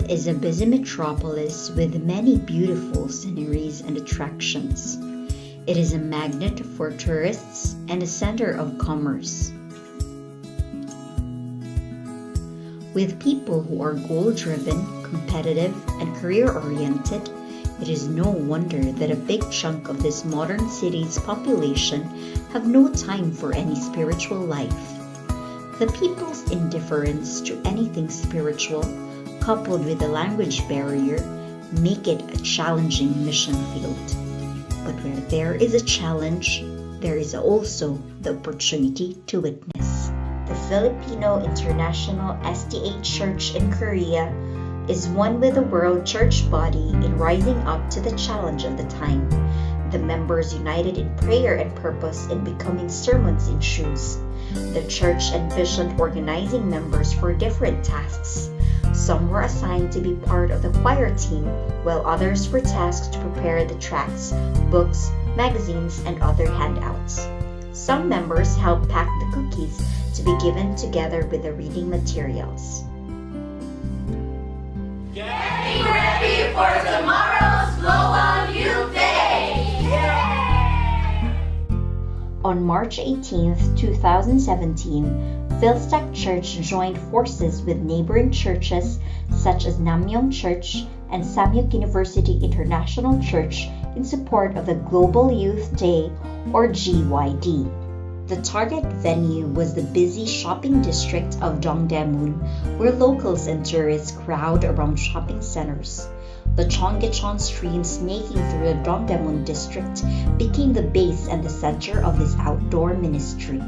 Seoul is a busy metropolis with many beautiful sceneries and attractions. It is a magnet for tourists and a center of commerce. With people who are goal-driven, competitive, and career-oriented, it is no wonder that a big chunk of this modern city's population have no time for any spiritual life. The people's indifference to anything spiritual, coupled with the language barrier, make it a challenging mission field. But where there is a challenge, there is also the opportunity to witness. The Filipino-International SDA Church in Korea is one with the world church body in rising up to the challenge of the time. The members united in prayer and purpose in becoming sermons in shoes. The church envisioned organizing members for different tasks. Some were assigned to be part of the choir team, while others were tasked to prepare the tracts, books, magazines, and other handouts. Some members helped pack the cookies to be given together with the reading materials. Getting ready for tomorrow's Global Youth Day! Yay! On March 18, 2017, FILSDAK Church joined forces with neighboring churches such as Namyeong Church and Samyuk University International Church in support of the Global Youth Day, or GYD. The target venue was the busy shopping district of Dongdaemun, where locals and tourists crowd around shopping centers. The Cheonggyecheon stream snaking through the Dongdaemun district became the base and the center of this outdoor ministry.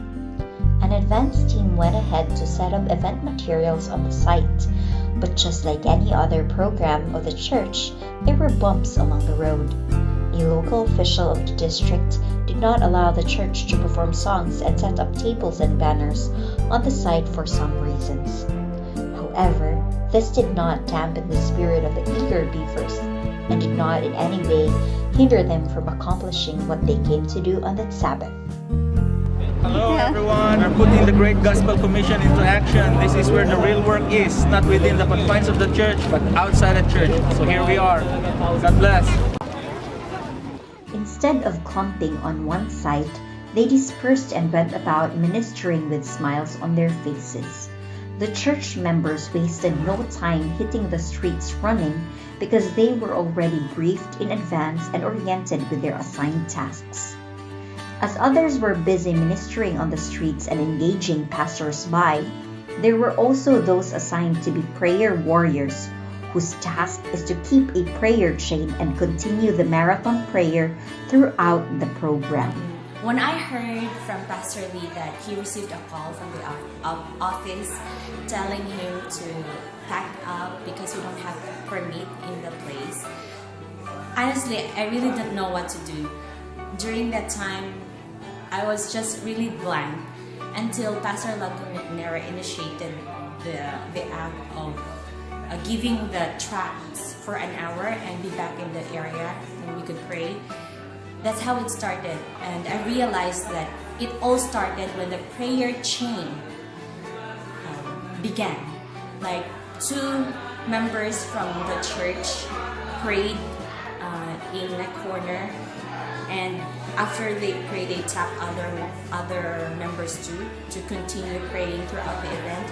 An events team went ahead to set up event materials on the site, but just like any other program of the church, there were bumps along the road. A local official of the district did not allow the church to perform songs and set up tables and banners on the site for some reasons. However, this did not dampen the spirit of the eager beavers and did not in any way hinder them from accomplishing what they came to do on that Sabbath. Hello everyone, we're putting the Great Gospel Commission into action. This is where the real work is, not within the confines of the church, but outside the church. So here we are. God bless. Instead of clumping on one site, they dispersed and went about ministering with smiles on their faces. The church members wasted no time hitting the streets running because they were already briefed in advance and oriented with their assigned tasks. As others were busy ministering on the streets and engaging passers-by, there were also those assigned to be prayer warriors whose task is to keep a prayer chain and continue the marathon prayer throughout the program. When I heard from Pastor Lee that he received a call from the office telling him to pack up because we don't have a permit in the place, honestly, I really didn't know what to do. During that time, I was just really blank until Pastor Lagunera initiated the act of giving the tracts for an hour and be back in the area and we could pray. That's how it started, and I realized that it all started when the prayer chain began. Like 2 members from the church prayed in a corner, and after they prayed, they tapped other members too to continue praying throughout the event.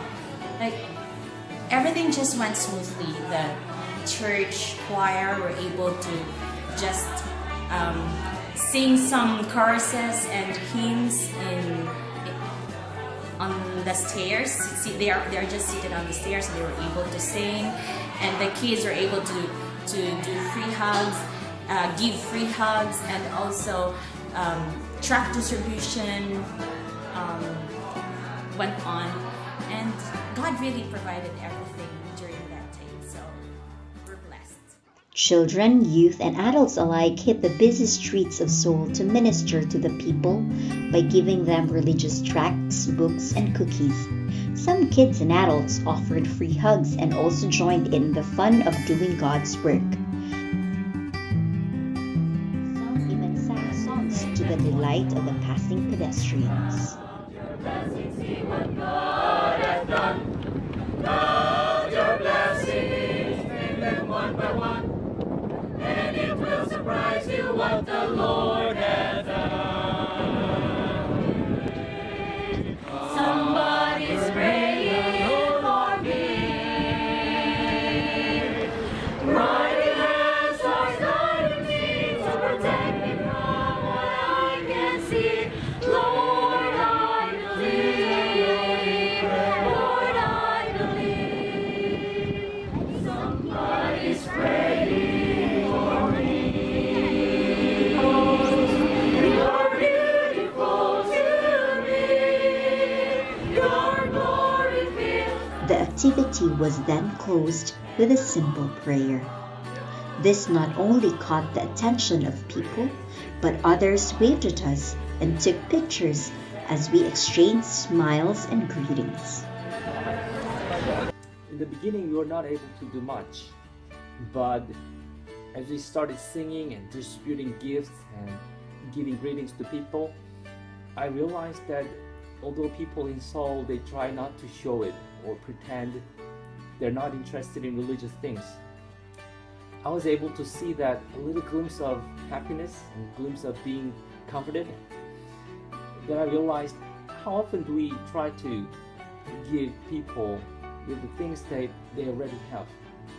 Like everything just went smoothly. The church choir were able to just sing some choruses and hymns on the stairs. See, they are just seated on the stairs, and they were able to sing, and the kids were able to do free hugs, give free hugs, and also tract distribution went on, and God really provided everything during that day. So we're blessed. Children, youth, and adults alike hit the busy streets of Seoul to minister to the people by giving them religious tracts, books, and cookies. Some kids and adults offered free hugs and also joined in the fun of doing God's work. Some even sang songs to the delight of the passing pedestrians. See what God has done. Count your blessings. activity was then closed with a simple prayer. This not only caught the attention of people, but others waved at us and took pictures as we exchanged smiles and greetings. In the beginning, we were not able to do much, but as we started singing and distributing gifts and giving greetings to people, I realized that although people in Seoul, they try not to show it or pretend they're not interested in religious things, I was able to see that a little glimpse of happiness and a glimpse of being comforted. Then I realized how often do we try to give people with the things that they already have,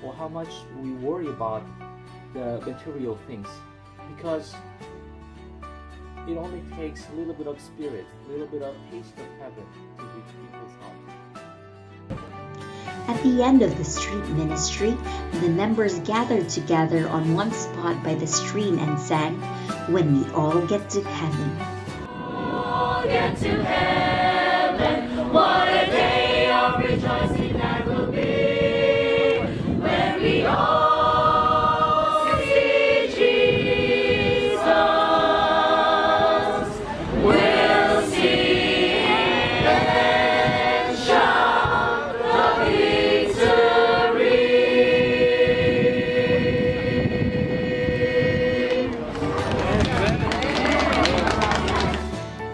or how much we worry about the material things, because it only takes a little bit of spirit, a little bit of taste of heaven to reach people's hearts. At the end of the street ministry, the members gathered together on one spot by the stream and sang, "When we all get to heaven." All get to heaven, what a day of rejoicing that will be, when we all see Jesus. We'll sing and shout the victory.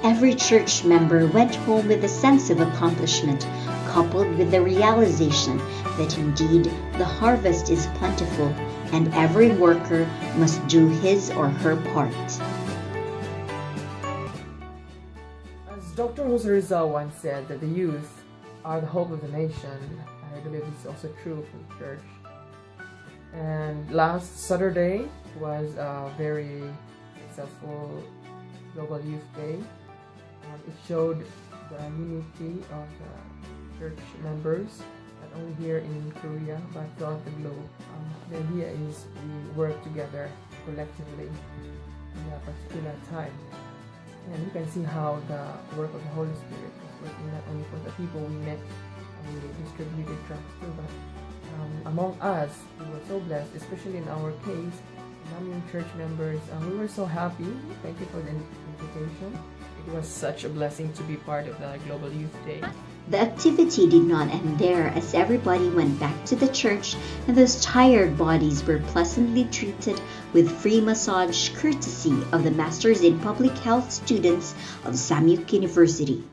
Every church member went home with a sense of accomplishment, coupled with the realization that indeed the harvest is plentiful and every worker must do his or her part. As Dr. Jose Rizal once said that the youth are the hope of the nation, I believe this is also true for the church. And last Saturday was a very successful Global Youth Day. It showed the unity of the church members, not only here in Korea but throughout the globe. The idea is we work together collectively in a particular time. And you can see how the work of the Holy Spirit is working not only for the people we met and we distributed tracts to, but among us, we were so blessed, especially in our case, Namyeong church members. We were so happy. Thank you for the invitation. It was such a blessing to be part of the Global Youth Day. The activity did not end there, as everybody went back to the church and those tired bodies were pleasantly treated with free massage courtesy of the Masters in Public Health students of Samyuk University.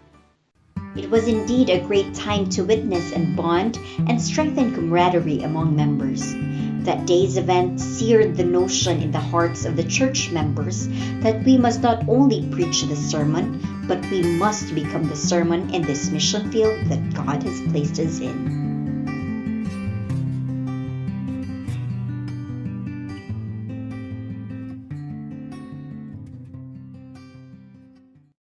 It was indeed a great time to witness and bond and strengthen camaraderie among members. That day's event seared the notion in the hearts of the church members that we must not only preach the sermon, but we must become the sermon in this mission field that God has placed us in.